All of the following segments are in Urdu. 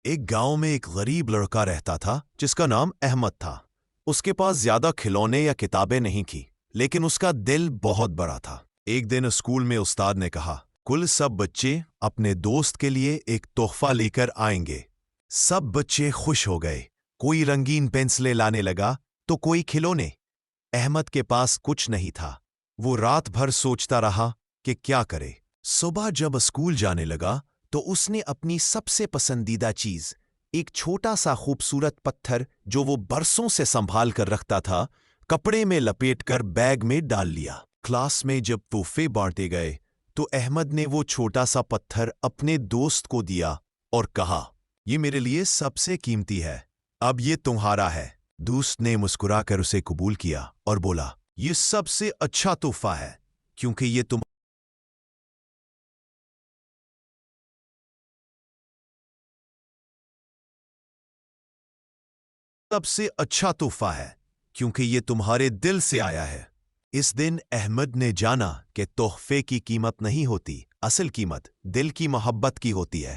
ایک گاؤں میں ایک غریب لڑکا رہتا تھا جس کا نام احمد تھا۔ اس کے پاس زیادہ کھلونے یا کتابیں نہیں تھیں، لیکن اس کا دل بہت بڑا تھا۔ ایک دن اسکول میں استاد نے کہا، کل سب بچے اپنے دوست کے لیے ایک تحفہ لے کر آئیں گے۔ سب بچے خوش ہو گئے۔ کوئی رنگین پینسلیں لانے لگا تو کوئی کھلونے۔ احمد کے پاس کچھ نہیں تھا۔ وہ رات بھر سوچتا رہا کہ کیا کرے۔ صبح جب اسکول جانے لگا تو اس نے اپنی سب سے پسندیدہ چیز، ایک چھوٹا سا خوبصورت پتھر جو وہ برسوں سے سنبھال کر رکھتا تھا، کپڑے میں لپیٹ کر بیگ میں ڈال لیا۔ کلاس میں جب تحفے بانٹے گئے تو احمد نے وہ چھوٹا سا پتھر اپنے دوست کو دیا اور کہا، یہ میرے لیے سب سے قیمتی ہے، اب یہ تمہارا ہے۔ دوست نے مسکرا کر اسے قبول کیا اور بولا، یہ سب سے اچھا تحفہ ہے کیونکہ یہ سب سے اچھا تحفہ ہے کیونکہ یہ تمہارے دل سے آیا ہے۔ اس دن احمد نے جانا کہ تحفے کی قیمت نہیں ہوتی، اصل قیمت دل کی محبت کی ہوتی ہے۔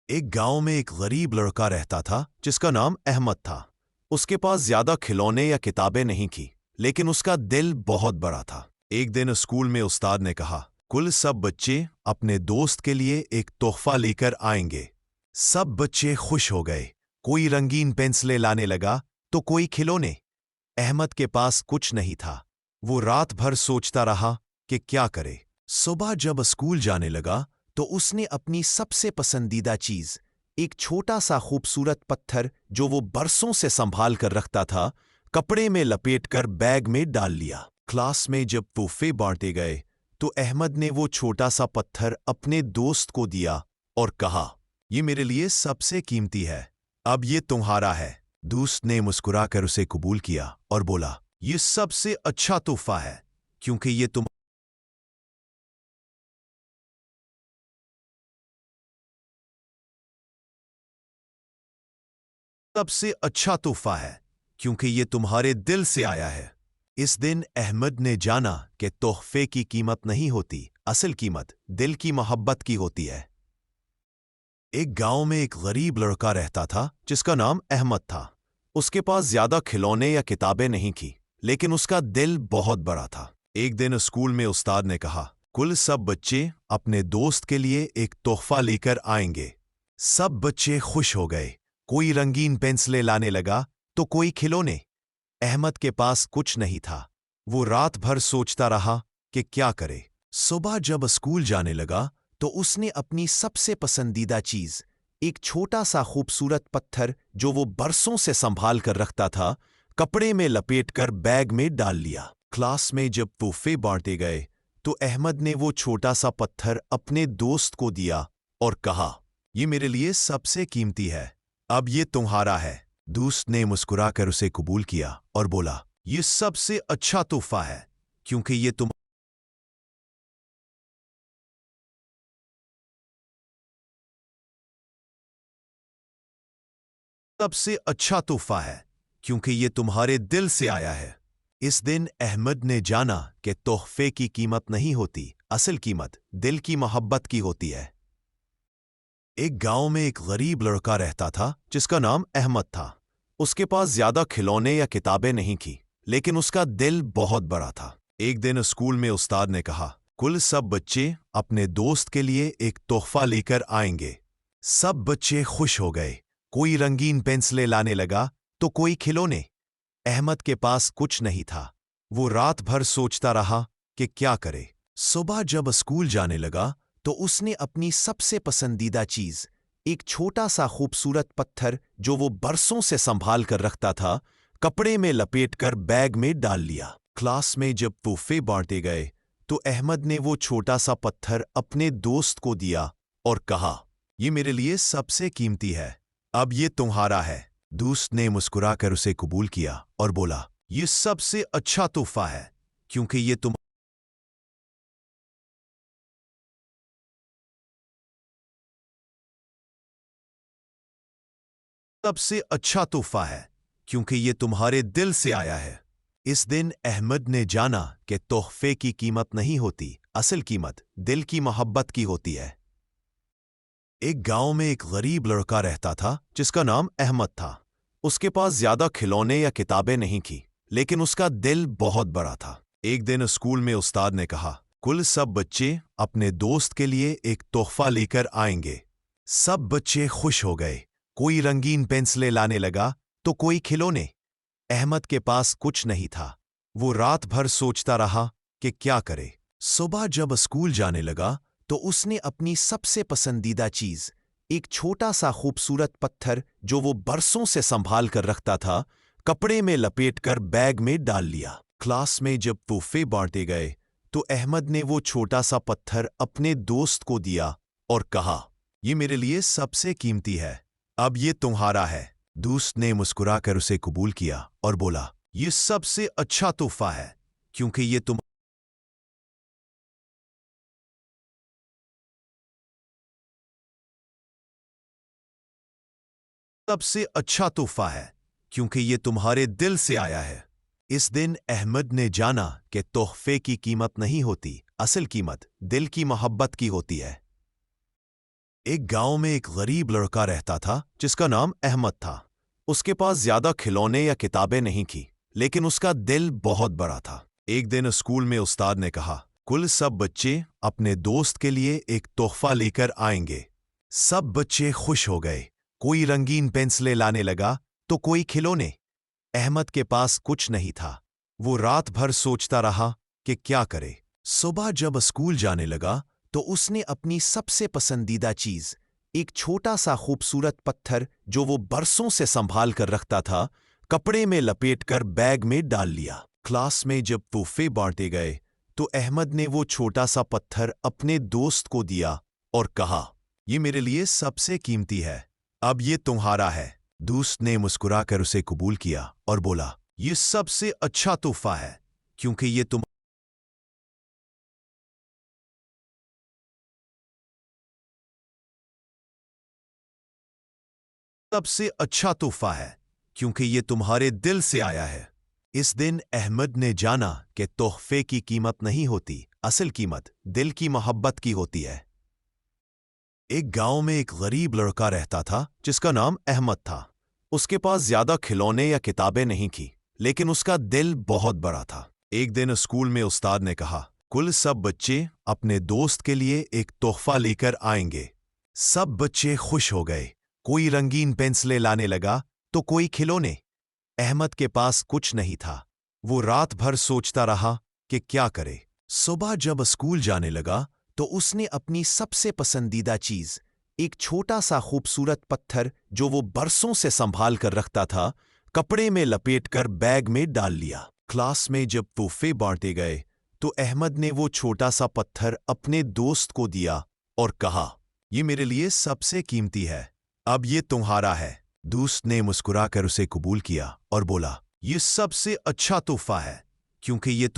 ایک گاؤں میں ایک غریب لڑکا رہتا تھا جس کا نام احمد تھا۔ اس کے پاس زیادہ کھلونے یا کتابیں نہیں تھیں، لیکن اس کا دل بہت بڑا تھا۔ ایک دن اسکول میں استاد نے کہا، کل سب بچے اپنے دوست کے لیے ایک تحفہ لے کر آئیں گے۔ سب بچے خوش ہو گئے۔ کوئی رنگین پینسلیں لانے لگا تو کوئی کھلونے۔ احمد کے پاس کچھ نہیں تھا۔ وہ رات بھر سوچتا رہا کہ کیا کرے۔ صبح جب اسکول جانے لگا تو اس نے اپنی سب سے پسندیدہ چیز، ایک چھوٹا سا خوبصورت پتھر جو وہ برسوں سے سنبھال کر رکھتا تھا، کپڑے میں لپیٹ کر بیگ میں ڈال لیا۔ کلاس میں جب تحفے بانٹے گئے تو احمد نے وہ چھوٹا سا پتھر اپنے دوست کو دیا اور کہا، یہ میرے لیے سب سے قیمتی ہے، اب یہ تمہارا ہے۔ دوست نے مسکرا کر اسے قبول کیا اور بولا، یہ سب سے اچھا تحفہ ہے کیونکہ یہ سب سے اچھا تحفہ ہے کیونکہ یہ تمہارے دل سے آیا ہے۔ اس دن احمد نے جانا کہ تحفے کی قیمت نہیں ہوتی، اصل قیمت دل کی محبت کی ہوتی ہے۔ ایک گاؤں میں ایک غریب لڑکا رہتا تھا جس کا نام احمد تھا۔ اس کے پاس زیادہ کھلونے یا کتابیں نہیں تھیں، لیکن اس کا دل بہت بڑا تھا۔ ایک دن اسکول میں استاد نے کہا، کل سب بچے اپنے دوست کے لیے ایک تحفہ لے کر آئیں گے۔ سب بچے خوش ہو گئے۔ کوئی رنگین پینسلیں لانے لگا تو کوئی کھلونے۔ احمد کے پاس کچھ نہیں تھا۔ وہ رات بھر سوچتا رہا کہ کیا کرے۔ صبح جب اسکول جانے لگا تو اس نے اپنی سب سے پسندیدہ چیز، ایک چھوٹا سا خوبصورت پتھر جو وہ برسوں سے سنبھال کر رکھتا تھا، کپڑے میں لپیٹ کر بیگ میں ڈال لیا۔ کلاس میں جب تحفے بانٹے گئے تو احمد نے وہ چھوٹا سا پتھر اپنے دوست کو دیا اور کہا، یہ میرے لیے سب سے قیمتی ہے، اب یہ تمہارا ہے۔ دوست نے مسکرا کر اسے قبول کیا اور بولا، یہ سب سے اچھا تحفہ ہے کیونکہ یہ سب سے اچھا تحفہ ہے کیونکہ یہ تمہارے دل سے آیا ہے۔ اس دن احمد نے جانا کہ تحفے کی قیمت نہیں ہوتی، اصل قیمت دل کی محبت کی ہوتی ہے۔ ایک گاؤں میں ایک غریب لڑکا رہتا تھا جس کا نام احمد تھا۔ اس کے پاس زیادہ کھلونے یا کتابیں نہیں تھیں، لیکن اس کا دل بہت بڑا تھا۔ ایک دن اسکول میں استاد نے کہا، کل سب بچے اپنے دوست کے لیے ایک تحفہ لے کر آئیں گے۔ سب بچے خوش ہو گئے۔ کوئی رنگین پینسلیں لانے لگا تو کوئی کھلونے۔ احمد کے پاس کچھ نہیں تھا۔ وہ رات بھر سوچتا رہا کہ کیا کرے۔ صبح جب اسکول جانے لگا تو اس نے اپنی سب سے پسندیدہ چیز، ایک چھوٹا سا خوبصورت پتھر جو وہ برسوں سے سنبھال کر رکھتا تھا، کپڑے میں لپیٹ کر بیگ میں ڈال لیا۔ کلاس میں جب تحفے بانٹے گئے تو احمد نے وہ چھوٹا سا پتھر اپنے دوست کو دیا اور کہا، یہ میرے لیے سب سے قیمتی ہے، اب یہ تمہارا ہے۔ دوست نے مسکرا کر اسے قبول کیا اور بولا، یہ سب سے اچھا تحفہ ہے کیونکہ یہ سب سے اچھا تحفہ ہے کیونکہ یہ تمہارے دل سے آیا ہے۔ اس دن احمد نے جانا کہ تحفے کی قیمت نہیں ہوتی، اصل قیمت دل کی محبت کی ہوتی ہے۔ ایک گاؤں میں ایک غریب لڑکا رہتا تھا جس کا نام احمد تھا۔ اس کے پاس زیادہ کھلونے یا کتابیں نہیں تھیں، لیکن اس کا دل بہت بڑا تھا۔ ایک دن اسکول میں استاد نے کہا، کل سب بچے اپنے دوست کے لیے ایک تحفہ لے کر آئیں گے۔ سب بچے خوش ہو گئے، کوئی رنگین پینسلیں لانے لگا تو کوئی کھلونے۔ احمد کے پاس کچھ نہیں تھا۔ وہ رات بھر سوچتا رہا کہ کیا کرے۔ صبح جب اسکول جانے لگا تو اس نے اپنی سب سے پسندیدہ چیز، ایک چھوٹا سا خوبصورت پتھر جو وہ برسوں سے سنبھال کر رکھتا تھا، کپڑے میں لپیٹ کر بیگ میں ڈال لیا۔ کلاس میں جب تحفے بانٹے گئے تو احمد نے وہ چھوٹا سا پتھر اپنے دوست کو دیا اور کہا، یہ میرے لیے سب سے قیمتی ہے، اب یہ تمہارا ہے۔ دوست نے مسکرا کر اسے قبول کیا اور بولا، یہ سب سے اچھا تحفہ ہے کیونکہ یہ سب سے اچھا تحفہ ہے کیونکہ یہ تمہارے دل سے آیا ہے۔ اس دن احمد نے جانا کہ تحفے کی قیمت نہیں ہوتی، اصل قیمت دل کی محبت کی ہوتی ہے۔ ایک گاؤں میں ایک غریب لڑکا رہتا تھا جس کا نام احمد تھا۔ اس کے پاس زیادہ کھلونے یا کتابیں نہیں تھیں، لیکن اس کا دل بہت بڑا تھا۔ ایک دن اسکول میں استاد نے کہا، کل سب بچے اپنے دوست کے لیے ایک تحفہ لے کر آئیں گے۔ سب بچے خوش ہو گئے، کوئی رنگین پینسلیں لانے لگا تو کوئی کھلونے۔ احمد کے پاس کچھ نہیں تھا۔ وہ رات بھر سوچتا رہا کہ کیا کرے۔ صبح جب اسکول جانے لگا تو اس نے اپنی سب سے پسندیدہ چیز، ایک چھوٹا سا خوبصورت پتھر جو وہ برسوں سے سنبھال کر رکھتا تھا، کپڑے میں لپیٹ کر بیگ میں ڈال لیا۔ کلاس میں جب تحفے بانٹے گئے تو احمد نے وہ چھوٹا سا پتھر اپنے دوست کو دیا اور کہا، یہ میرے لیے سب سے قیمتی ہے، اب یہ تمہارا ہے۔ دوست نے مسکرا کر اسے قبول کیا اور بولا، یہ سب سے اچھا تحفہ ہے کیونکہ یہ سب سے اچھا تحفہ ہے کیونکہ یہ تمہارے دل سے آیا ہے۔ اس دن احمد نے جانا کہ تحفے کی قیمت نہیں ہوتی، اصل قیمت دل کی محبت کی ہوتی ہے۔ ایک گاؤں میں ایک غریب لڑکا رہتا تھا جس کا نام احمد تھا۔ اس کے پاس زیادہ کھلونے یا کتابیں نہیں تھیں، لیکن اس کا دل بہت بڑا تھا۔ ایک دن اسکول میں استاد نے کہا، کل سب بچے اپنے دوست کے لیے ایک تحفہ لے کر آئیں گے۔ سب بچے خوش ہو گئے، کوئی رنگین پینسلیں لانے لگا تو کوئی کھلونے۔ احمد کے پاس کچھ نہیں تھا۔ وہ رات بھر سوچتا رہا کہ کیا کرے۔ صبح جب اسکول جانے لگا تو اس نے اپنی سب سے پسندیدہ چیز، ایک چھوٹا سا خوبصورت پتھر جو وہ برسوں سے سنبھال کر رکھتا تھا، کپڑے میں لپیٹ کر بیگ میں ڈال لیا۔ کلاس میں جب تحفے بانٹے گئے تو احمد نے وہ چھوٹا سا پتھر اپنے دوست کو دیا اور کہا، یہ میرے لیے سب سے قیمتی ہے، اب یہ تمہارا ہے۔ دوست نے مسکرا کر اسے قبول کیا اور بولا، یہ سب سے اچھا تحفہ ہے کیونکہ یہ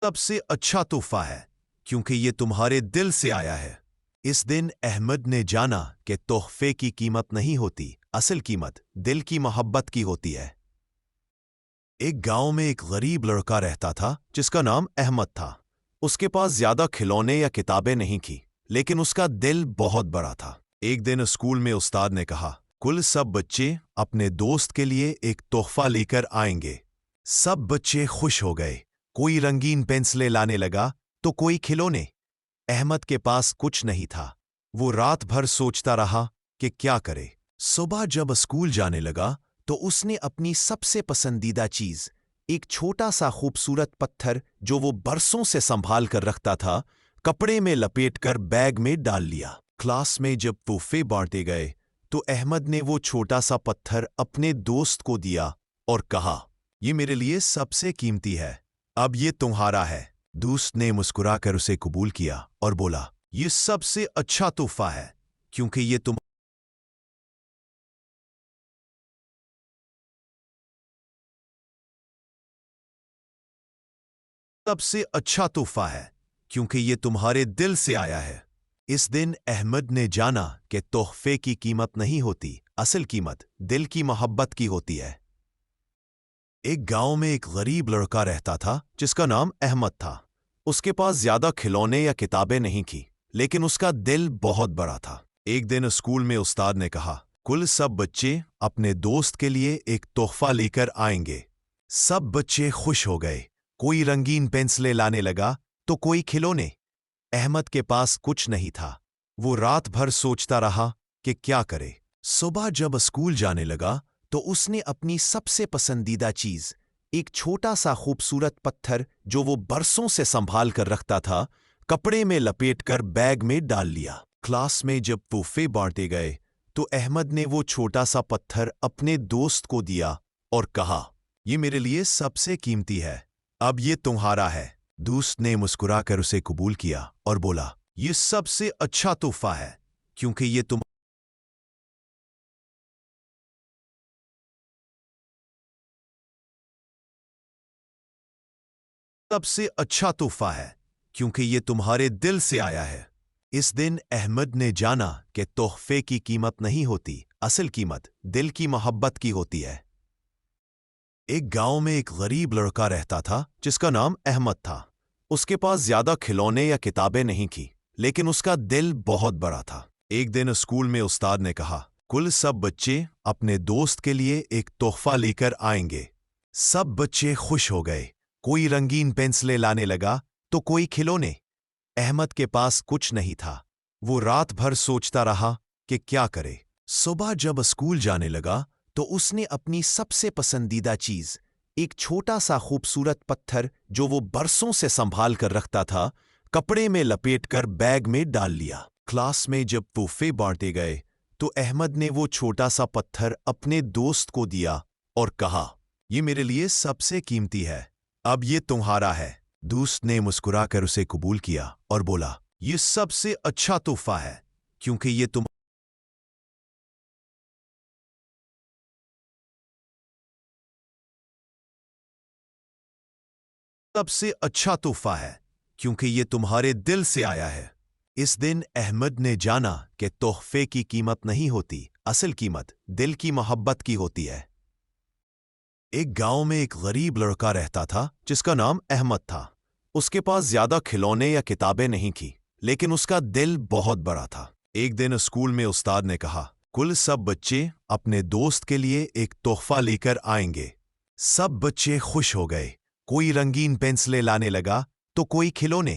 سب سے اچھا تحفہ ہے کیونکہ یہ تمہارے دل سے آیا ہے۔ اس دن احمد نے جانا کہ تحفے کی قیمت نہیں ہوتی، اصل قیمت دل کی محبت کی ہوتی ہے۔ ایک گاؤں میں ایک غریب لڑکا رہتا تھا جس کا نام احمد تھا۔ اس کے پاس زیادہ کھلونے یا کتابیں نہیں تھیں، لیکن اس کا دل بہت بڑا تھا۔ ایک دن اسکول میں استاد نے کہا، کل سب بچے اپنے دوست کے لیے ایک تحفہ لے کر آئیں گے۔ سب بچے خوش ہو گئے، کوئی رنگین پینسلیں لانے لگا تو کوئی کھلونے۔ احمد کے پاس کچھ نہیں تھا۔ وہ رات بھر سوچتا رہا کہ کیا کرے۔ صبح جب اسکول جانے لگا تو اس نے اپنی سب سے پسندیدہ چیز، ایک چھوٹا سا خوبصورت پتھر جو وہ برسوں سے سنبھال کر رکھتا تھا، کپڑے میں لپیٹ کر بیگ میں ڈال لیا۔ کلاس میں جب تحفے بانٹے گئے تو احمد نے وہ چھوٹا سا پتھر اپنے دوست کو دیا اور کہا، یہ میرے لیے سب سے قیمتی ہے، اب یہ تمہارا ہے۔ دوست نے مسکرا کر اسے قبول کیا اور بولا، یہ سب سے اچھا تحفہ ہے کیونکہ یہ سب سے اچھا تحفہ ہے کیونکہ یہ تمہارے دل سے آیا ہے۔ اس دن احمد نے جانا کہ تحفے کی قیمت نہیں ہوتی، اصل قیمت دل کی محبت کی ہوتی ہے۔ ایک گاؤں میں ایک غریب لڑکا رہتا تھا جس کا نام احمد تھا۔ اس کے پاس زیادہ کھلونے یا کتابیں نہیں تھیں، لیکن اس کا دل بہت بڑا تھا۔ ایک دن اسکول میں استاد نے کہا، کل سب بچے اپنے دوست کے لیے ایک تحفہ لے کر آئیں گے۔ سب بچے خوش ہو گئے، کوئی رنگین پینسلیں لانے لگا تو کوئی کھلونے۔ احمد کے پاس کچھ نہیں تھا۔ وہ رات بھر سوچتا رہا کہ کیا کرے۔ صبح جب اسکول جانے لگا تو اس نے اپنی سب سے پسندیدہ چیز، ایک چھوٹا سا خوبصورت پتھر جو وہ برسوں سے سنبھال کر رکھتا تھا، کپڑے میں لپیٹ کر بیگ میں ڈال لیا۔ کلاس میں جب تحفے بانٹے گئے تو احمد نے وہ چھوٹا سا پتھر اپنے دوست کو دیا اور کہا، یہ میرے لیے سب سے قیمتی ہے، اب یہ تمہارا ہے۔ دوست نے مسکرا کر اسے قبول کیا اور بولا، یہ سب سے اچھا تحفہ ہے کیونکہ یہ تم سب سے اچھا تحفہ ہے کیونکہ یہ تمہارے دل سے آیا ہے۔ اس دن احمد نے جانا کہ تحفے کی قیمت نہیں ہوتی، اصل قیمت دل کی محبت کی ہوتی ہے۔ ایک گاؤں میں ایک غریب لڑکا رہتا تھا جس کا نام احمد تھا۔ اس کے پاس زیادہ کھلونے یا کتابیں نہیں تھیں، لیکن اس کا دل بہت بڑا تھا۔ ایک دن اسکول میں استاد نے کہا، کل سب بچے اپنے دوست کے لیے ایک تحفہ لے کر آئیں گے۔ سب بچے خوش ہو گئے، کوئی رنگین پینسلیں لانے لگا تو کوئی کھلونے۔ احمد کے پاس کچھ نہیں تھا۔ وہ رات بھر سوچتا رہا کہ کیا کرے۔ صبح جب اسکول جانے لگا تو اس نے اپنی سب سے پسندیدہ چیز، ایک چھوٹا سا خوبصورت پتھر جو وہ برسوں سے سنبھال کر رکھتا تھا، کپڑے میں لپیٹ کر بیگ میں ڈال لیا۔ کلاس میں جب تحفے بانٹے گئے تو احمد نے وہ چھوٹا سا پتھر اپنے دوست کو دیا اور کہا، یہ میرے لیے سب سے قیمتی ہے، اب یہ تمہارا ہے۔ دوست نے مسکرا کر اسے قبول کیا اور بولا، یہ سب سے اچھا تحفہ ہے کیونکہ یہ تم سب سے اچھا تحفہ ہے کیونکہ یہ تمہارے دل سے آیا ہے۔ اس دن احمد نے جانا کہ تحفے کی قیمت نہیں ہوتی، اصل قیمت دل کی محبت کی ہوتی ہے۔ ایک گاؤں میں ایک غریب لڑکا رہتا تھا جس کا نام احمد تھا۔ اس کے پاس زیادہ کھلونے یا کتابیں نہیں تھیں، لیکن اس کا دل بہت بڑا تھا۔ ایک دن اسکول میں استاد نے کہا، کل سب بچے اپنے دوست کے لیے ایک تحفہ لے کر آئیں گے۔ سب بچے خوش ہو گئے، کوئی رنگین پینسلیں لانے لگا تو کوئی کھلونے۔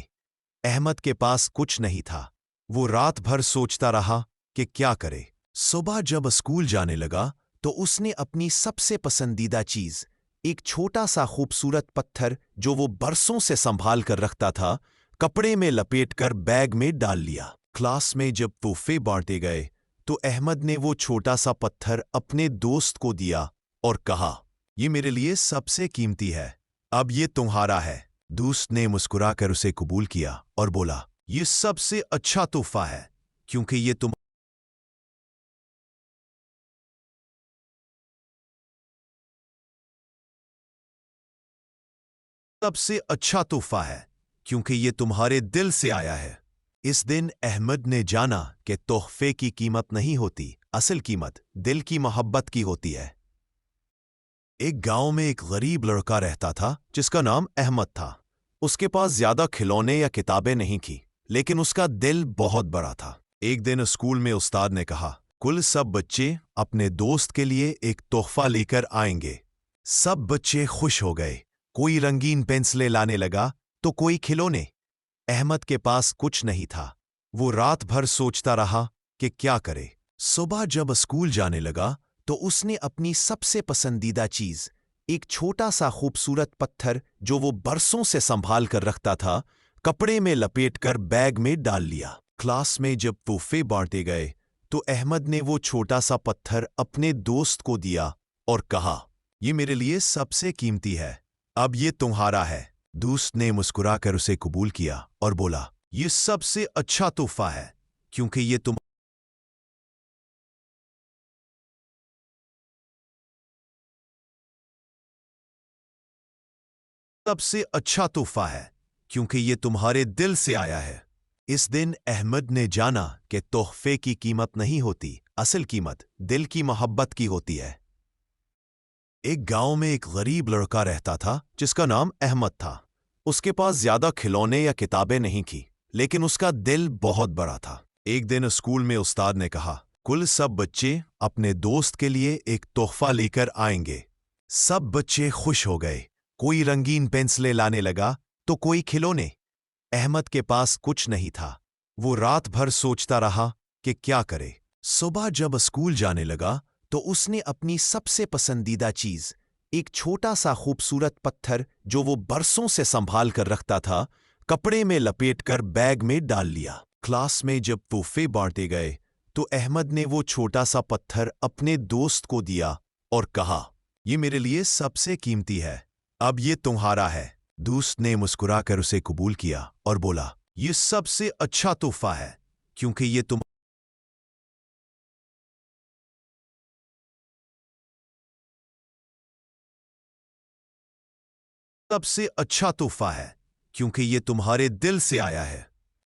احمد کے پاس کچھ نہیں تھا۔ وہ رات بھر سوچتا رہا کہ کیا کرے۔ صبح جب اسکول جانے لگا تو اس نے اپنی سب سے پسندیدہ چیز، ایک چھوٹا سا خوبصورت پتھر جو وہ برسوں سے سنبھال کر رکھتا تھا، کپڑے میں لپیٹ کر بیگ میں ڈال لیا۔ کلاس میں جب تحفے بانٹے گئے تو احمد نے وہ چھوٹا سا پتھر اپنے دوست کو دیا اور کہا، یہ میرے لیے سب سے قیمتی ہے، اب یہ تمہارا ہے۔ دوست نے مسکرا کر اسے قبول کیا اور بولا، یہ سب سے اچھا تحفہ ہے کیونکہ یہ تم سب سے اچھا تحفہ ہے کیونکہ یہ تمہارے دل سے آیا ہے۔ اس دن احمد نے جانا کہ تحفے کی قیمت نہیں ہوتی، اصل قیمت دل کی محبت کی ہوتی ہے۔ ایک گاؤں میں ایک غریب لڑکا رہتا تھا جس کا نام احمد تھا۔ اس کے پاس زیادہ کھلونے یا کتابیں نہیں تھیں، لیکن اس کا دل بہت بڑا تھا۔ ایک دن اسکول میں استاد نے کہا، کل سب بچے اپنے دوست کے لیے ایک تحفہ لے کر آئیں گے۔ سب بچے خوش ہو گئے، کوئی رنگین پینسلیں لانے لگا تو کوئی کھلونے۔ احمد کے پاس کچھ نہیں تھا۔ وہ رات بھر سوچتا رہا کہ کیا کرے۔ صبح جب اسکول جانے لگا تو اس نے اپنی سب سے پسندیدہ چیز، ایک چھوٹا سا خوبصورت پتھر جو وہ برسوں سے سنبھال کر رکھتا تھا، کپڑے میں لپیٹ کر بیگ میں ڈال لیا۔ کلاس میں جب تحفے بانٹے گئے تو احمد نے وہ چھوٹا سا پتھر اپنے دوست کو دیا اور کہا، یہ میرے لیے سب سے قیمتی ہے، اب یہ تمہارا ہے۔ دوست نے مسکرا کر اسے قبول کیا اور بولا، یہ سب سے اچھا تحفہ ہے کیونکہ یہ تم سب سے اچھا تحفہ ہے کیونکہ یہ تمہارے دل سے آیا ہے۔ اس دن احمد نے جانا کہ تحفے کی قیمت نہیں ہوتی، اصل قیمت دل کی محبت کی ہوتی ہے۔ ایک گاؤں میں ایک غریب لڑکا رہتا تھا جس کا نام احمد تھا۔ اس کے پاس زیادہ کھلونے یا کتابیں نہیں تھیں، لیکن اس کا دل بہت بڑا تھا۔ ایک دن اسکول میں استاد نے کہا، کل سب بچے اپنے دوست کے لیے ایک تحفہ لے کر آئیں گے۔ سب بچے خوش ہو گئے۔ کوئی رنگین پینسلیں لانے لگا تو کوئی کھلونے۔ احمد کے پاس کچھ نہیں تھا۔ وہ رات بھر سوچتا رہا کہ کیا کرے۔ صبح جب اسکول جانے لگا تو اس نے اپنی سب سے پسندیدہ چیز، ایک چھوٹا سا خوبصورت پتھر جو وہ برسوں سے سنبھال کر رکھتا تھا، کپڑے میں لپیٹ کر بیگ میں ڈال لیا۔ کلاس میں جب تحفے بانٹے گئے تو احمد نے وہ چھوٹا سا پتھر اپنے دوست کو دیا اور کہا، یہ میرے لیے سب سے قیمتی ہے، اب یہ تمہارا ہے۔ دوست نے مسکرا کر اسے قبول کیا اور بولا، یہ سب سے اچھا تحفہ ہے کیونکہ یہ سب سے اچھا تحفہ ہے کیونکہ یہ تمہارے دل سے آیا ہے۔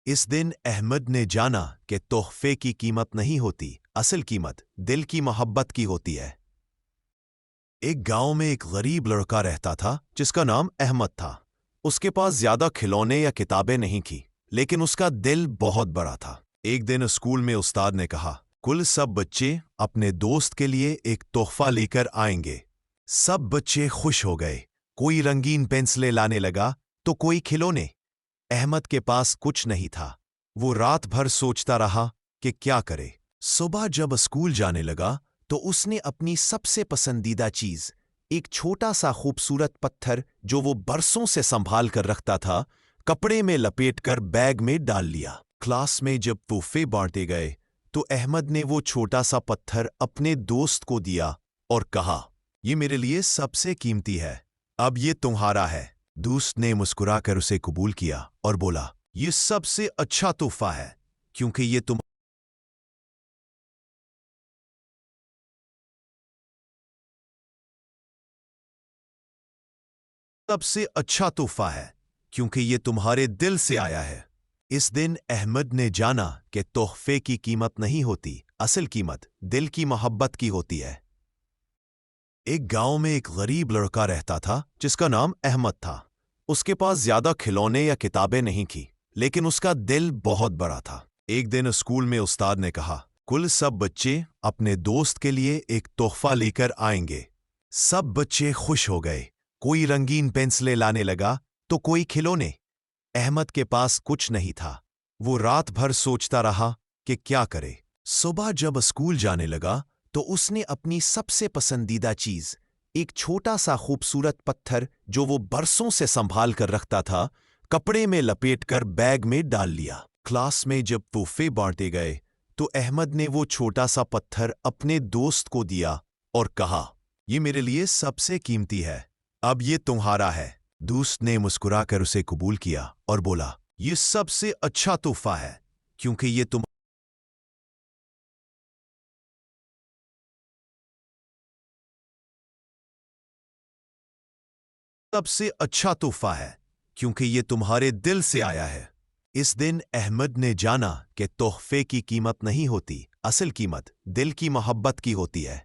اس دن احمد نے جانا کہ تحفے کی قیمت نہیں ہوتی، اصل قیمت دل کی محبت کی ہوتی ہے۔ ایک گاؤں میں ایک غریب لڑکا رہتا تھا جس کا نام احمد تھا۔ اس کے پاس زیادہ کھلونے یا کتابیں نہیں تھیں، لیکن اس کا دل بہت بڑا تھا۔ ایک دن اسکول میں استاد نے کہا، کل سب بچے اپنے دوست کے لیے ایک تحفہ لے کر آئیں گے۔ سب بچے خوش ہو گئے۔ کوئی رنگین پینسلیں لانے لگا تو کوئی کھلونے۔ احمد کے پاس کچھ نہیں تھا۔ وہ رات بھر سوچتا رہا کہ کیا کرے۔ صبح جب اسکول جانے لگا تو اس نے اپنی سب سے پسندیدہ چیز، ایک چھوٹا سا خوبصورت پتھر جو وہ برسوں سے سنبھال کر رکھتا تھا، کپڑے میں لپیٹ کر بیگ میں ڈال لیا۔ کلاس میں جب تحفے بانٹے گئے تو احمد نے وہ چھوٹا سا پتھر اپنے دوست کو دیا اور کہا، یہ میرے لیے سب سے قیمتی ہے، اب یہ تمہارا ہے۔ دوست نے مسکرا کر اسے قبول کیا اور بولا، یہ سب سے اچھا تحفہ ہے کیونکہ یہ سب سے اچھا تحفہ ہے کیونکہ یہ تمہارے دل سے آیا ہے۔ اس دن احمد نے جانا کہ تحفے کی قیمت نہیں ہوتی، اصل قیمت دل کی محبت کی ہوتی ہے۔ ایک گاؤں میں ایک غریب لڑکا رہتا تھا جس کا نام احمد تھا۔ اس کے پاس زیادہ کھلونے یا کتابیں نہیں تھیں، لیکن اس کا دل بہت بڑا تھا۔ ایک دن اسکول میں استاد نے کہا، کل سب بچے اپنے دوست کے لیے ایک تحفہ لے کر آئیں گے۔ سب بچے خوش ہو گئے۔ کوئی رنگین پینسلیں لانے لگا تو کوئی کھلونے۔ احمد کے پاس کچھ نہیں تھا۔ وہ رات بھر سوچتا رہا کہ کیا کرے۔ صبح جب اسکول جانے لگا تو اس نے اپنی سب سے پسندیدہ چیز، ایک چھوٹا سا خوبصورت پتھر جو وہ برسوں سے سنبھال کر رکھتا تھا، کپڑے میں لپیٹ کر بیگ میں ڈال لیا۔ کلاس میں جب تحفے بانٹے گئے تو احمد نے وہ چھوٹا سا پتھر اپنے دوست کو دیا اور کہا، یہ میرے لیے سب سے قیمتی ہے، اب یہ تمہارا ہے۔ دوست نے مسکرا کر اسے قبول کیا اور بولا، یہ سب سے اچھا تحفہ ہے کیونکہ یہ سب سے اچھا تحفہ ہے کیونکہ یہ تمہارے دل سے آیا ہے۔ اس دن احمد نے جانا کہ تحفے کی قیمت نہیں ہوتی، اصل قیمت دل کی محبت کی ہوتی ہے۔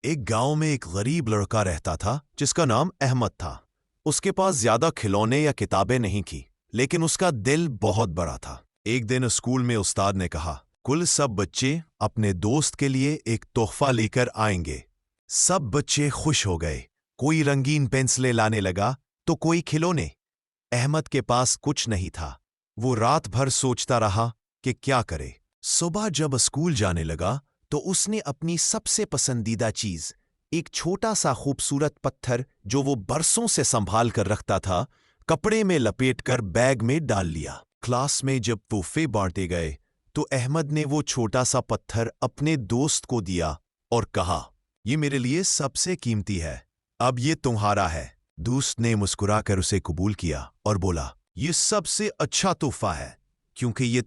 ایک گاؤں میں ایک غریب لڑکا رہتا تھا جس کا نام احمد تھا۔ اس کے پاس زیادہ کھلونے یا کتابیں نہیں تھیں، لیکن اس کا دل بہت بڑا تھا۔ ایک دن اسکول میں استاد نے کہا، کل سب بچے اپنے دوست کے لیے ایک تحفہ لے کر آئیں گے۔ سب بچے خوش ہو گئے۔ کوئی رنگین پینسلیں لانے لگا تو کوئی کھلونے۔ احمد کے پاس کچھ نہیں تھا۔ وہ رات بھر سوچتا رہا کہ کیا کرے۔ صبح جب اسکول جانے لگا تو اس نے اپنی سب سے پسندیدہ چیز، ایک چھوٹا سا خوبصورت پتھر جو وہ برسوں سے سنبھال کر رکھتا تھا، کپڑے میں لپیٹ کر بیگ میں ڈال لیا۔ کلاس میں جب تحفے بانٹے گئے تو احمد نے وہ چھوٹا سا پتھر اپنے دوست کو دیا اور کہا، یہ میرے لیے سب سے قیمتی ہے، اب یہ تمہارا ہے۔ دوست نے مسکرا کر اسے قبول کیا اور بولا، یہ سب سے اچھا تحفہ ہے کیونکہ یہ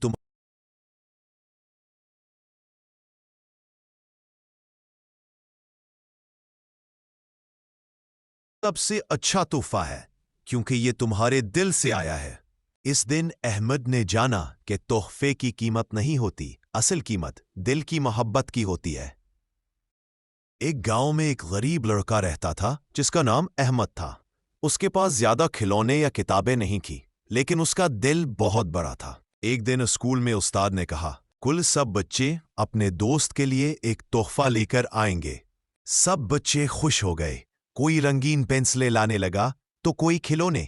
سب سے اچھا تحفہ ہے کیونکہ یہ تمہارے دل سے آیا ہے۔ اس دن احمد نے جانا کہ تحفے کی قیمت نہیں ہوتی، اصل قیمت دل کی محبت کی ہوتی ہے۔ ایک گاؤں میں ایک غریب لڑکا رہتا تھا جس کا نام احمد تھا۔ اس کے پاس زیادہ کھلونے یا کتابیں نہیں تھیں، لیکن اس کا دل بہت بڑا تھا۔ ایک دن اسکول میں استاد نے کہا، کل سب بچے اپنے دوست کے لیے ایک تحفہ لے کر آئیں گے۔ سب بچے خوش ہو گئے، کوئی رنگین پینسلیں لانے لگا تو کوئی کھلونے۔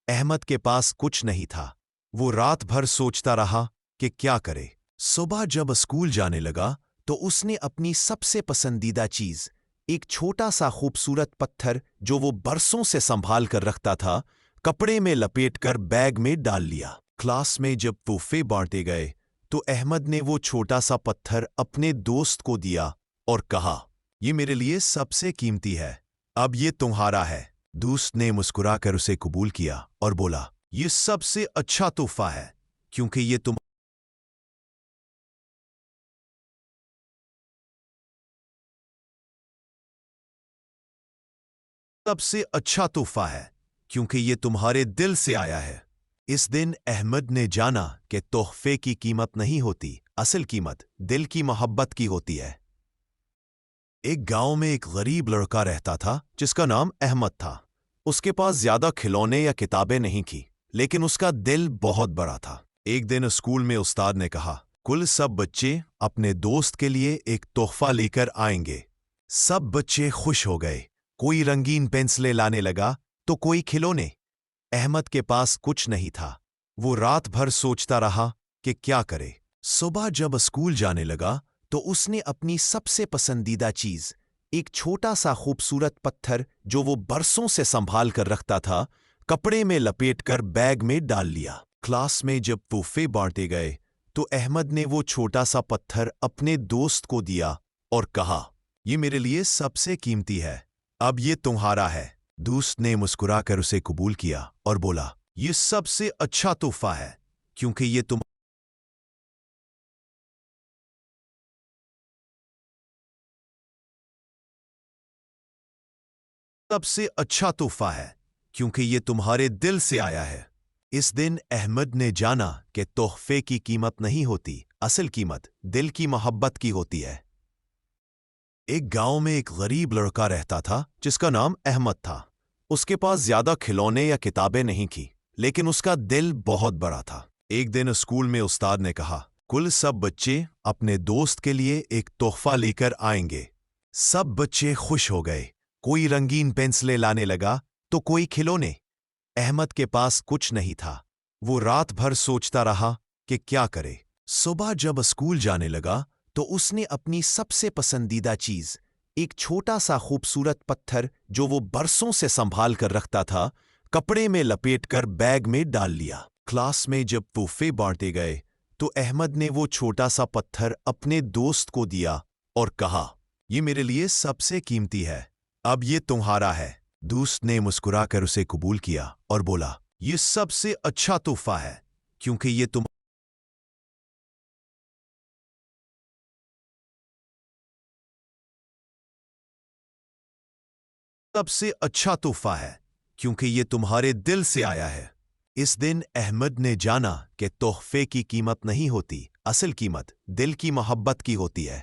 احمد کے پاس کچھ نہیں تھا۔ وہ رات بھر سوچتا رہا کہ کیا کرے۔ صبح جب اسکول جانے لگا تو اس نے اپنی سب سے پسندیدہ چیز، ایک چھوٹا سا خوبصورت پتھر جو وہ برسوں سے سنبھال کر رکھتا تھا، کپڑے میں لپیٹ کر بیگ میں ڈال لیا۔ کلاس میں جب تحفے بانٹے گئے تو احمد نے وہ چھوٹا سا پتھر اپنے دوست کو دیا اور کہا، یہ میرے لیے سب سے قیمتی ہے، اب یہ تمہارا ہے۔ دوست نے مسکرا کر اسے قبول کیا اور بولا، یہ سب سے اچھا تحفہ ہے کیونکہ یہ سب سے اچھا تحفہ ہے کیونکہ یہ تمہارے دل سے آیا ہے۔ اس دن احمد نے جانا کہ تحفے کی قیمت نہیں ہوتی، اصل قیمت دل کی محبت کی ہوتی ہے۔ ایک گاؤں میں ایک غریب لڑکا رہتا تھا جس کا نام احمد تھا۔ اس کے پاس زیادہ کھلونے یا کتابیں نہیں تھیں، لیکن اس کا دل بہت بڑا تھا۔ ایک دن اسکول میں استاد نے کہا، کل سب بچے اپنے دوست کے لیے ایک تحفہ لے کر آئیں گے۔ سب بچے خوش ہو گئے، کوئی رنگین پینسلیں لانے لگا تو کوئی کھلونے۔ احمد کے پاس کچھ نہیں تھا۔ وہ رات بھر سوچتا رہا کہ کیا کرے۔ صبح جب اسکول جانے لگا تو اس نے اپنی سب سے پسندیدہ چیز، ایک چھوٹا سا خوبصورت پتھر جو وہ برسوں سے سنبھال کر رکھتا تھا، کپڑے میں لپیٹ کر بیگ میں ڈال لیا۔ کلاس میں جب تحفے بانٹے گئے تو احمد نے وہ چھوٹا سا پتھر اپنے دوست کو دیا اور کہا، یہ میرے لیے سب سے قیمتی ہے، اب یہ تمہارا ہے۔ دوست نے مسکرا کر اسے قبول کیا اور بولا، یہ سب سے اچھا تحفہ ہے کیونکہ یہ سب سے اچھا تحفہ ہے کیونکہ یہ تمہارے دل سے آیا ہے۔ اس دن احمد نے جانا کہ تحفے کی قیمت نہیں ہوتی، اصل قیمت دل کی محبت کی ہوتی ہے۔ ایک گاؤں میں ایک غریب لڑکا رہتا تھا جس کا نام احمد تھا۔ اس کے پاس زیادہ کھلونے یا کتابیں نہیں تھیں، لیکن اس کا دل بہت بڑا تھا۔ ایک دن اسکول میں استاد نے کہا، کل سب بچے اپنے دوست کے لیے ایک تحفہ لے کر آئیں گے۔ سب بچے خوش ہو گئے، کوئی رنگین پینسلیں لانے لگا تو کوئی کھلونے۔ احمد کے پاس کچھ نہیں تھا۔ وہ رات بھر سوچتا رہا کہ کیا کرے۔ صبح جب اسکول جانے لگا تو اس نے اپنی سب سے پسندیدہ چیز، ایک چھوٹا سا خوبصورت پتھر جو وہ برسوں سے سنبھال کر رکھتا تھا، کپڑے میں لپیٹ کر بیگ میں ڈال لیا۔ کلاس میں جب تحفے بانٹے گئے تو احمد نے وہ چھوٹا سا پتھر اپنے دوست کو دیا اور کہا، یہ میرے لیے سب سے قیمتی ہے، اب یہ تمہارا ہے۔ دوست نے مسکرا کر اسے قبول کیا اور بولا، یہ سب سے اچھا تحفہ ہے کیونکہ یہ سب سے اچھا تحفہ ہے کیونکہ یہ تمہارے دل سے آیا ہے۔ اس دن احمد نے جانا کہ تحفے کی قیمت نہیں ہوتی، اصل قیمت دل کی محبت کی ہوتی ہے۔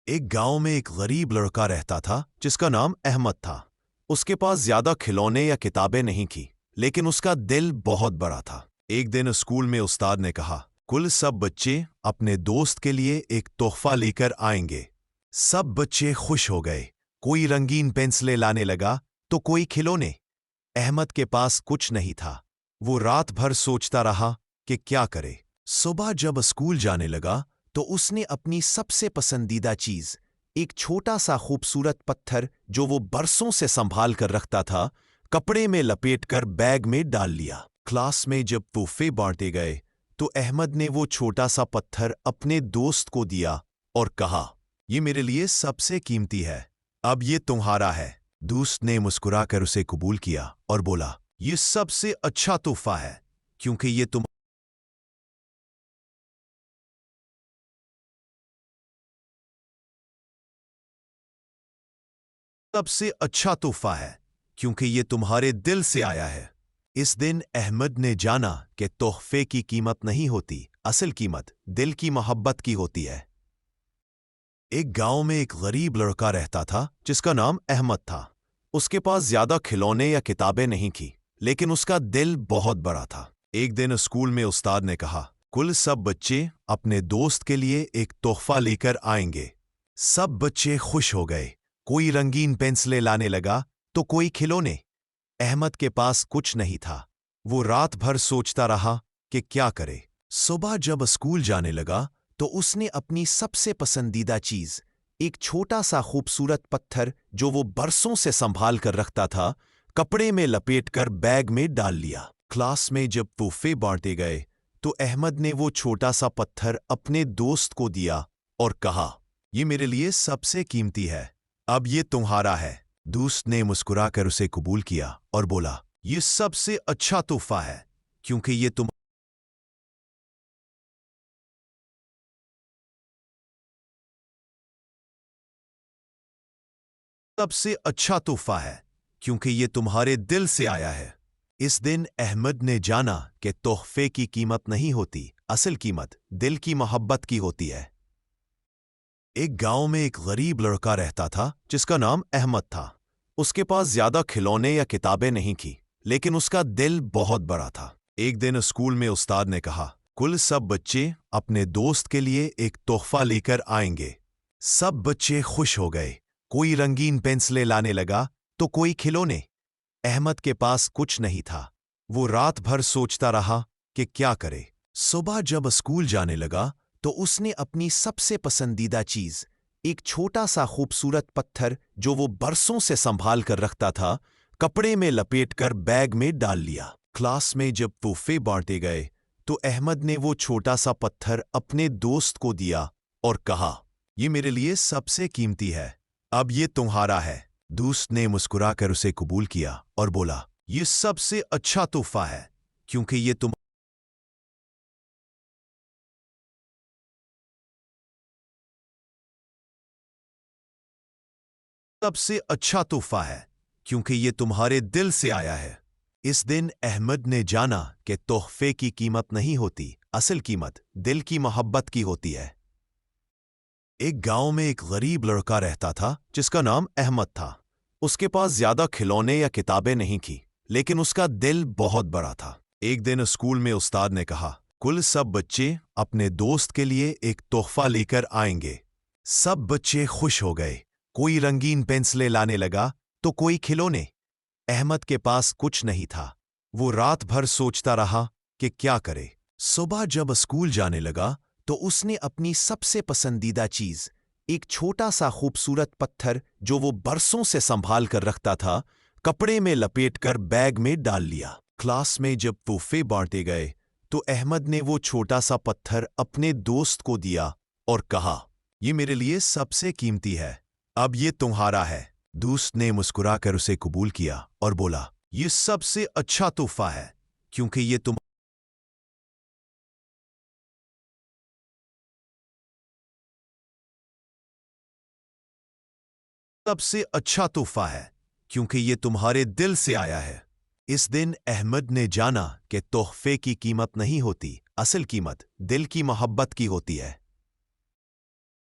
ایک گاؤں میں ایک غریب لڑکا رہتا تھا جس کا نام احمد تھا۔ اس کے پاس زیادہ کھلونے یا کتابیں نہیں تھیں، لیکن اس کا دل بہت بڑا تھا۔ ایک دن اسکول میں استاد نے کہا، کل سب بچے اپنے دوست کے لیے ایک تحفہ لے کر آئیں گے۔ سب بچے خوش ہو گئے، کوئی رنگین پینسلیں لانے لگا تو کوئی کھلونے۔ احمد کے پاس کچھ نہیں تھا۔ وہ رات بھر سوچتا رہا کہ کیا کرے۔ صبح جب اسکول جانے لگا تو اس نے اپنی سب سے پسندیدہ چیز، ایک چھوٹا سا خوبصورت پتھر جو وہ برسوں سے سنبھال کر رکھتا تھا، کپڑے میں لپیٹ کر بیگ میں ڈال لیا۔ کلاس میں جب تحفے بانٹے گئے تو احمد نے وہ چھوٹا سا پتھر اپنے دوست کو دیا اور کہا، یہ میرے لیے سب سے قیمتی ہے، اب یہ تمہارا ہے۔ دوست نے مسکرا کر اسے قبول کیا اور بولا، یہ سب سے اچھا تحفہ ہے کیونکہ یہ سب سے اچھا تحفہ ہے کیونکہ یہ تمہارے دل سے آیا ہے۔ اس دن احمد نے جانا کہ تحفے کی قیمت نہیں ہوتی، اصل قیمت دل کی محبت کی ہوتی ہے۔ ایک گاؤں میں ایک غریب لڑکا رہتا تھا جس کا نام احمد تھا۔ اس کے پاس زیادہ کھلونے یا کتابیں نہیں تھیں، لیکن اس کا دل بہت بڑا تھا۔ ایک دن اسکول میں استاد نے کہا، کل سب بچے اپنے دوست کے لیے ایک تحفہ لے کر آئیں گے۔ سب بچے خوش ہو گئے، کوئی رنگین پینسلیں لانے لگا تو کوئی کھلونے۔ احمد کے پاس کچھ نہیں تھا۔ وہ رات بھر سوچتا رہا کہ کیا کرے۔ صبح جب اسکول جانے لگا تو اس نے اپنی سب سے پسندیدہ چیز، ایک چھوٹا سا خوبصورت پتھر جو وہ برسوں سے سنبھال کر رکھتا تھا، کپڑے میں لپیٹ کر بیگ میں ڈال لیا۔ کلاس میں جب تحفے بانٹے گئے تو احمد نے وہ چھوٹا سا پتھر اپنے دوست کو دیا اور کہا، یہ میرے لیے سب سے قیمتی ہے، اب یہ تمہارا ہے۔ دوست نے مسکرا کر اسے قبول کیا اور بولا، یہ سب سے اچھا تحفہ ہے کیونکہ یہ تم سب سے اچھا تحفہ ہے کیونکہ یہ تمہارے دل سے آیا ہے۔ اس دن احمد نے جانا کہ تحفے کی قیمت نہیں ہوتی، اصل قیمت دل کی محبت کی ہوتی ہے۔ ایک گاؤں میں ایک غریب لڑکا رہتا تھا جس کا نام احمد تھا۔ اس کے پاس زیادہ کھلونے یا کتابیں نہیں تھیں، لیکن اس کا دل بہت بڑا تھا۔ ایک دن اسکول میں استاد نے کہا، کل سب بچے اپنے دوست کے لیے ایک تحفہ لے کر آئیں گے۔ سب بچے خوش ہو گئے، کوئی رنگین پینسلیں لانے لگا تو کوئی کھلونے۔ احمد کے پاس کچھ نہیں تھا۔ وہ رات بھر سوچتا رہا کہ کیا کرے۔ صبح جب اسکول جانے لگا تو اس نے اپنی سب سے پسندیدہ چیز، ایک چھوٹا سا خوبصورت پتھر جو وہ برسوں سے سنبھال کر رکھتا تھا، کپڑے میں لپیٹ کر بیگ میں ڈال لیا۔ کلاس میں جب تحفے بانٹے گئے تو احمد نے وہ چھوٹا سا پتھر اپنے دوست کو دیا اور کہا، یہ میرے لیے سب سے قیمتی ہے، اب یہ تمہارا ہے۔ دوست نے مسکرا کر اسے قبول کیا اور بولا، یہ سب سے اچھا تحفہ ہے کیونکہ یہ تم سب سے اچھا تحفہ ہے کیونکہ یہ تمہارے دل سے آیا ہے۔ اس دن احمد نے جانا کہ تحفے کی قیمت نہیں ہوتی، اصل قیمت دل کی محبت کی ہوتی ہے۔ ایک گاؤں میں ایک غریب لڑکا رہتا تھا جس کا نام احمد تھا۔ اس کے پاس زیادہ کھلونے یا کتابیں نہیں تھیں، لیکن اس کا دل بہت بڑا تھا۔ ایک دن اسکول میں استاد نے کہا، کل سب بچے اپنے دوست کے لیے ایک تحفہ لے کر آئیں گے۔ سب بچے خوش ہو گئے، کوئی رنگین پینسلیں لانے لگا تو کوئی کھلونے۔ احمد کے پاس کچھ نہیں تھا۔ وہ رات بھر سوچتا رہا کہ کیا کرے۔ صبح جب اسکول جانے لگا تو اس نے اپنی سب سے پسندیدہ چیز، ایک چھوٹا سا خوبصورت پتھر جو وہ برسوں سے سنبھال کر رکھتا تھا، کپڑے میں لپیٹ کر بیگ میں ڈال لیا۔ کلاس میں جب تحفے بانٹے گئے تو احمد نے وہ چھوٹا سا پتھر اپنے دوست کو دیا اور کہا، یہ میرے لیے سب سے قیمتی ہے، اب یہ تمہارا ہے۔ دوست نے مسکرا کر اسے قبول کیا اور بولا، یہ سب سے اچھا تحفہ ہے کیونکہ یہ تم سب سے اچھا تحفہ ہے کیونکہ یہ تمہارے دل سے آیا ہے۔ اس دن احمد نے جانا کہ تحفے کی قیمت نہیں ہوتی، اصل قیمت دل کی محبت کی ہوتی ہے۔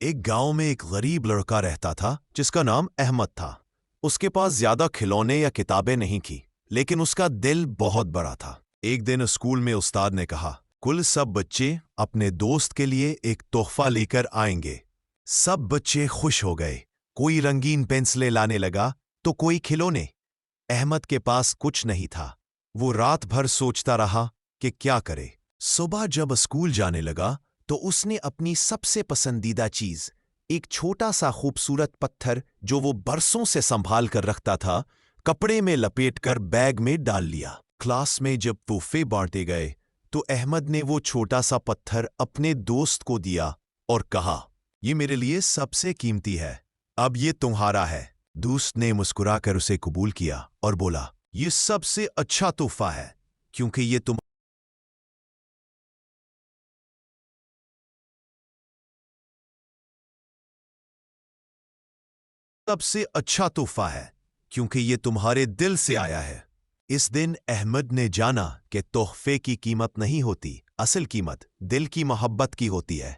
ایک گاؤں میں ایک غریب لڑکا رہتا تھا جس کا نام احمد تھا۔ اس کے پاس زیادہ کھلونے یا کتابیں نہیں تھیں، لیکن اس کا دل بہت بڑا تھا۔ ایک دن اسکول میں استاد نے کہا، کل سب بچے اپنے دوست کے لیے ایک تحفہ لے کر آئیں گے۔ سب بچے خوش ہو گئے، کوئی رنگین پینسلیں لانے لگا تو کوئی کھلونے۔ احمد کے پاس کچھ نہیں تھا۔ وہ رات بھر سوچتا رہا کہ کیا کرے۔ صبح جب اسکول جانے لگا تو اس نے اپنی سب سے پسندیدہ چیز، ایک چھوٹا سا خوبصورت پتھر جو وہ برسوں سے سنبھال کر رکھتا تھا، کپڑے میں لپیٹ کر بیگ میں ڈال لیا۔ کلاس میں جب تحفے بانٹے گئے تو احمد نے وہ چھوٹا سا پتھر اپنے دوست کو دیا اور کہا، یہ میرے لیے سب سے قیمتی ہے، اب یہ تمہارا ہے۔ دوست نے مسکرا کر اسے قبول کیا اور بولا، یہ سب سے اچھا تحفہ ہے کیونکہ یہ تم سب سے اچھا تحفہ ہے کیونکہ یہ تمہارے دل سے آیا ہے۔ اس دن احمد نے جانا کہ تحفے کی قیمت نہیں ہوتی، اصل قیمت دل کی محبت کی ہوتی ہے۔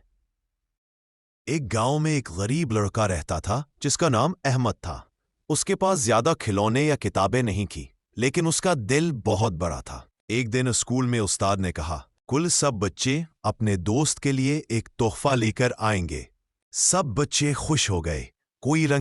ایک گاؤں میں ایک غریب لڑکا رہتا تھا جس کا نام احمد تھا۔ اس کے پاس زیادہ کھلونے یا کتابیں نہیں تھیں، لیکن اس کا دل بہت بڑا تھا۔ ایک دن اسکول میں استاد نے کہا، کل سب بچے اپنے دوست کے لیے ایک تحفہ لے کر آئیں گے۔ سب بچے خوش ہو گئے، کوئی رنگ